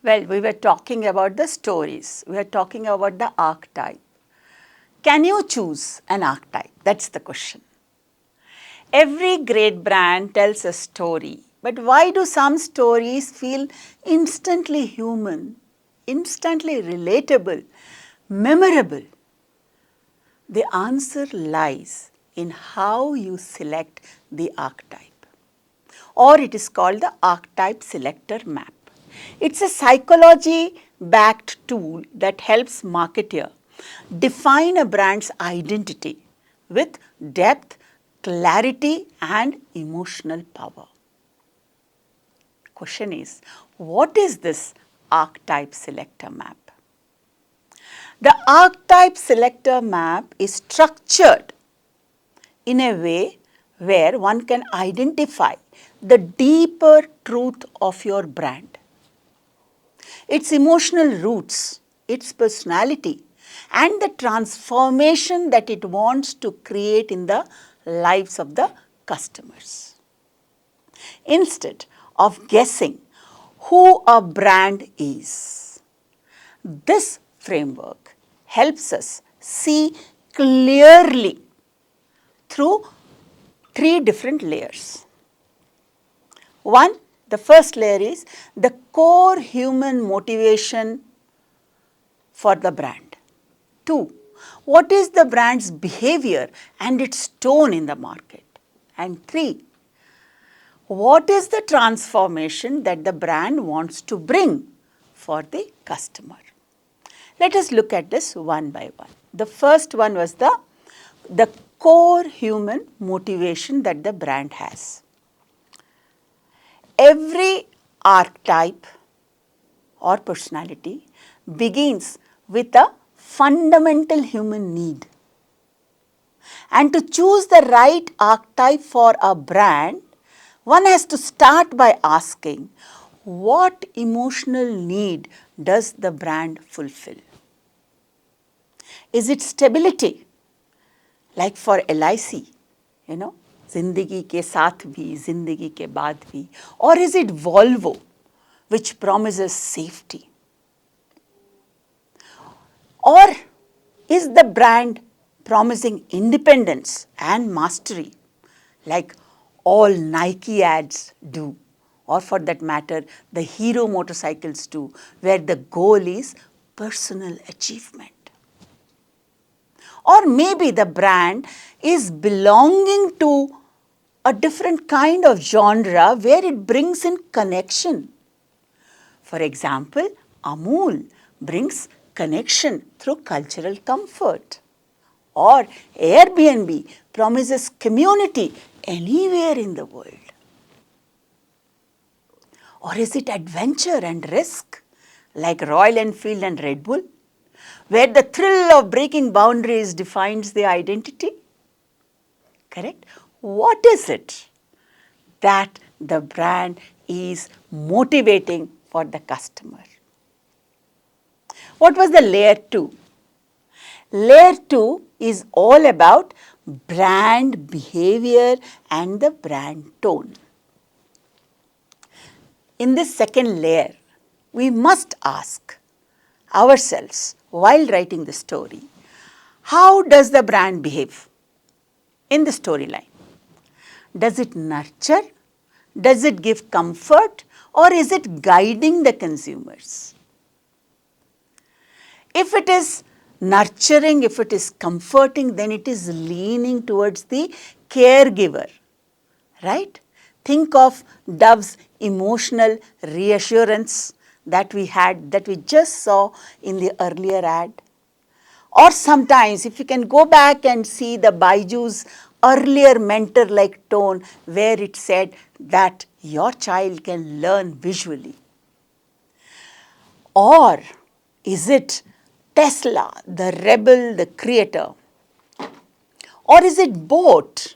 Well, we were talking about the stories. We were talking about the archetype. Can you choose an archetype? That's the question. Every great brand tells a story, but why do some stories feel instantly human, instantly relatable, memorable? The answer lies in how you select the archetype, or it is called the Archetype Selector Map. It's a psychology-backed tool that helps marketer define a brand's identity with depth, clarity and emotional power. Question is, what is this Archetype Selector Map? The Archetype Selector Map is structured in a way where one can identify the deeper truth of your brand, its emotional roots, its personality, and the transformation that it wants to create in the lives of the customers. Instead of guessing who a brand is, this framework helps us see clearly through three different layers. One, the first layer is the core human motivation for the brand. Two, what is the brand's behavior and its tone in the market? And three, what is the transformation that the brand wants to bring for the customer? Let us look at this one by one. The first one was the core human motivation that the brand has. Every archetype or personality begins with a fundamental human need. And to choose the right archetype for a brand, one has to start by asking, what emotional need does the brand fulfill? Is it stability? Like for LIC, Zindagi ke saath bhi, Zindagi ke baad bhi. Or is it Volvo, which promises safety? Or is the brand promising independence and mastery, like all Nike ads do, or for that matter, the Hero motorcycles do, where the goal is personal achievement? Or maybe the brand is belonging to a different kind of genre where it brings in connection. For example, Amul brings connection through cultural comfort. Or Airbnb promises community anywhere in the world. Or is it adventure and risk like Royal Enfield and Red Bull, where the thrill of breaking boundaries defines the identity? Correct? What is it that the brand is motivating for the customer? What was the layer 2? Layer 2 is all about brand behavior and the brand tone. In this second layer, we must ask ourselves while writing the story, how does the brand behave in the storyline? Does it nurture? Does it give comfort? Or is it guiding the consumers? If it is nurturing, if it is comforting, then it is leaning towards the caregiver, right? Think of Dove's emotional reassurance that we just saw in the earlier ad. Or sometimes if you can go back and see the Baiju's earlier mentor-like tone where it said that your child can learn visually. Or is it Tesla, the rebel, the creator? Or is it boat,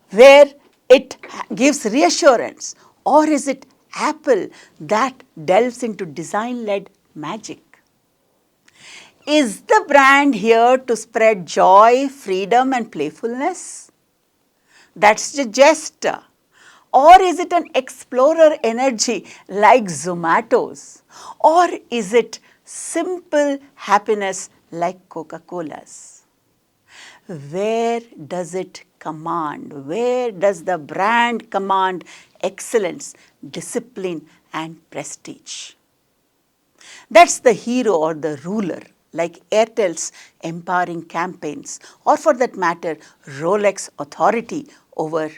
where it gives reassurance? Or is it Apple that delves into design-led magic? Is the brand here to spread joy, freedom and playfulness? That's the gesture. Or is it an explorer energy like Zomato's? Or is it simple happiness like Coca-Cola's? Where does it command? Where does the brand command excellence, discipline and prestige? That's the hero or the ruler, like Airtel's empowering campaigns, or for that matter, Rolex authority over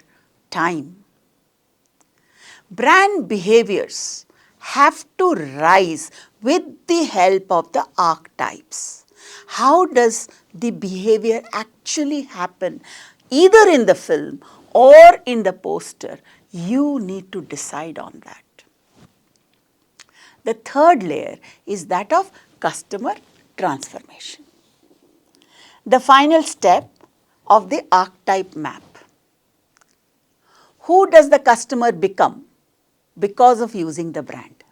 time. Brand behaviors have to rise with the help of the archetypes. How does the behavior actually happen, either in the film or in the poster? You need to decide on that. The third layer is that of customer transformation. The final step of the archetype map. Who does the customer become because of using the brand?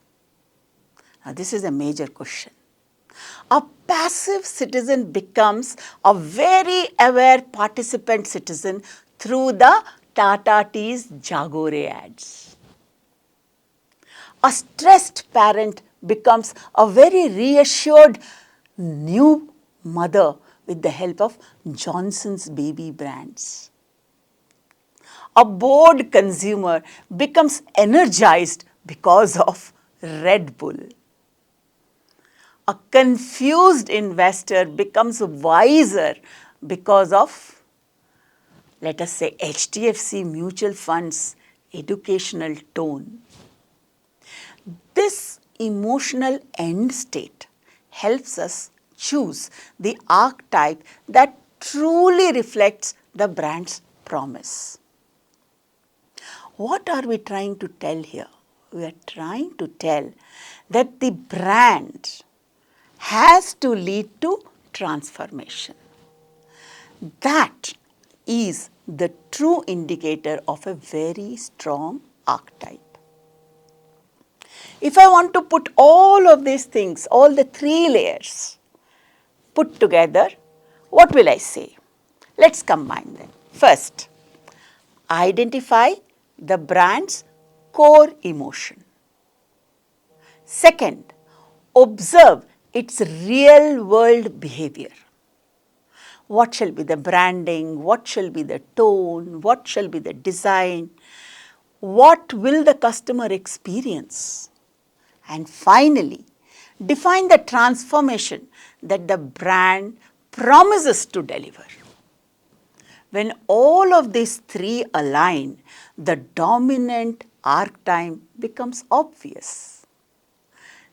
Now, this is a major question. A passive citizen becomes a very aware participant citizen through the Tata Tea's Jagore ads. A stressed parent becomes a very reassured new mother with the help of Johnson's baby brands. A bored consumer becomes energized because of Red Bull. A confused investor becomes wiser because of, let us say, HDFC mutual funds educational tone. This emotional end state helps us choose the archetype that truly reflects the brand's promise. What are we trying to tell here? We are trying to tell that the brand has to lead to transformation. That is the true indicator of a very strong archetype. If I want to put all of these things, all the three layers put together, what will I say? Let's combine them. First, identify the brand's core emotion. Second, observe its real world behavior. What shall be the branding? What shall be the tone? What shall be the design? What will the customer experience? And finally, define the transformation that the brand promises to deliver. When all of these three align, the dominant archetype becomes obvious.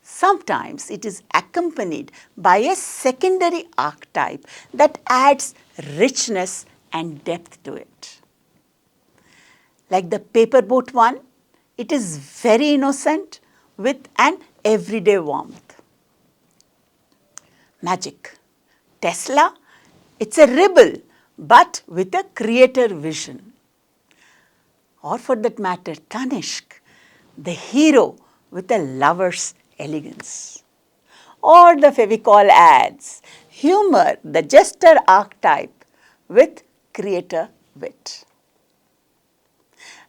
Sometimes it is accompanied by a secondary archetype that adds richness and depth to it. Like the paperboat one, it is very innocent with an everyday warmth. Magic. Tesla, it's a rebel but with a creator vision. Or for that matter, Tanishq, the hero with a lover's elegance. Or the Fevicol ads, humor, the jester archetype with creator wit.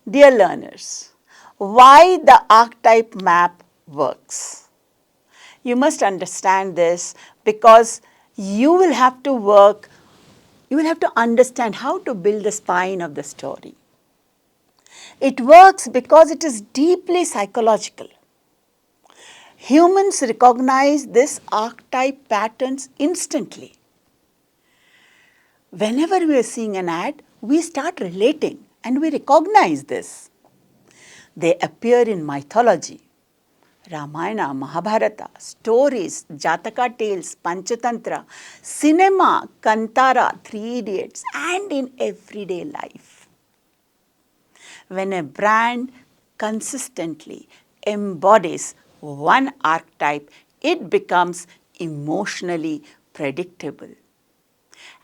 Dear learners, why the archetype map works? You must understand this because you will have to work, you will have to understand how to build the spine of the story. It works because it is deeply psychological. Humans recognize this archetype patterns instantly. Whenever we are seeing an ad, we start relating and we recognize this. They appear in mythology, Ramayana, Mahabharata, stories, Jataka tales, Panchatantra, cinema, Kantara, Three Idiots, and in everyday life. When a brand consistently embodies one archetype, it becomes emotionally predictable.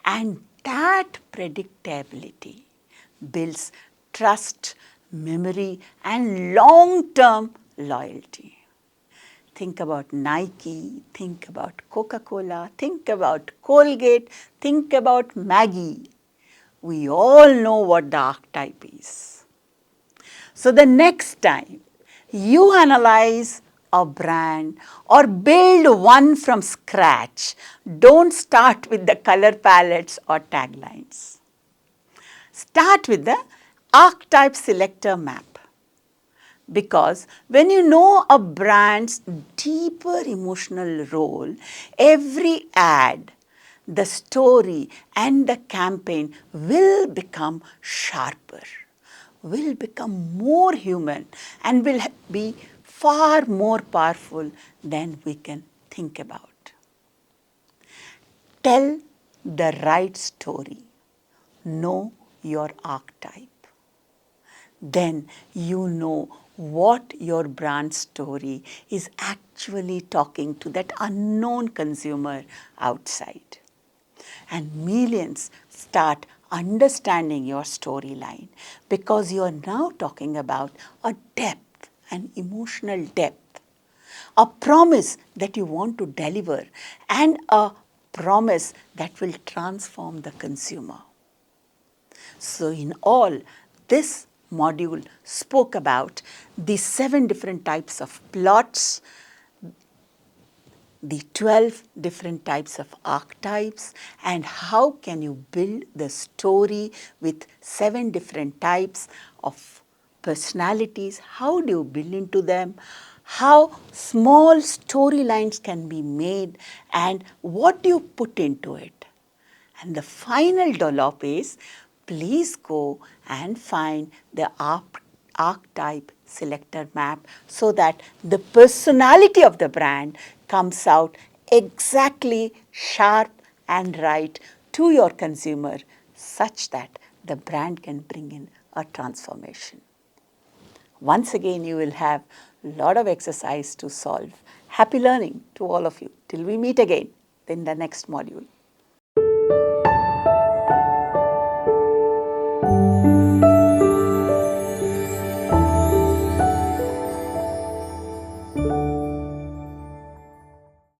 And that predictability builds trust, memory, and long-term loyalty. Think about Nike, think about Coca-Cola, think about Colgate, think about Maggie. We all know what the archetype is. So the next time you analyze a brand or build one from scratch, don't start with the color palettes or taglines. Start with the Archetype Selector Map. Because when you know a brand's deeper emotional role, every ad, the story and the campaign will become sharper, will become more human, and will be far more powerful than we can think about. Tell the right story. Know your archetype. Then you know what your brand story is actually talking to that unknown consumer outside. And millions start understanding your storyline because you are now talking about a depth, an emotional depth, a promise that you want to deliver, and a promise that will transform the consumer. So in all, this module spoke about the 7 different types of plots, the 12 different types of archetypes, and how can you build the story with 7 different types of personalities, how do you build into them, how small storylines can be made, and what do you put into it. And the final dollop is, please go and find the archetype selector map so that the personality of the brand comes out exactly sharp and right to your consumer such that the brand can bring in a transformation. Once again, you will have a lot of exercise to solve. Happy learning to all of you. Till we meet again in the next module.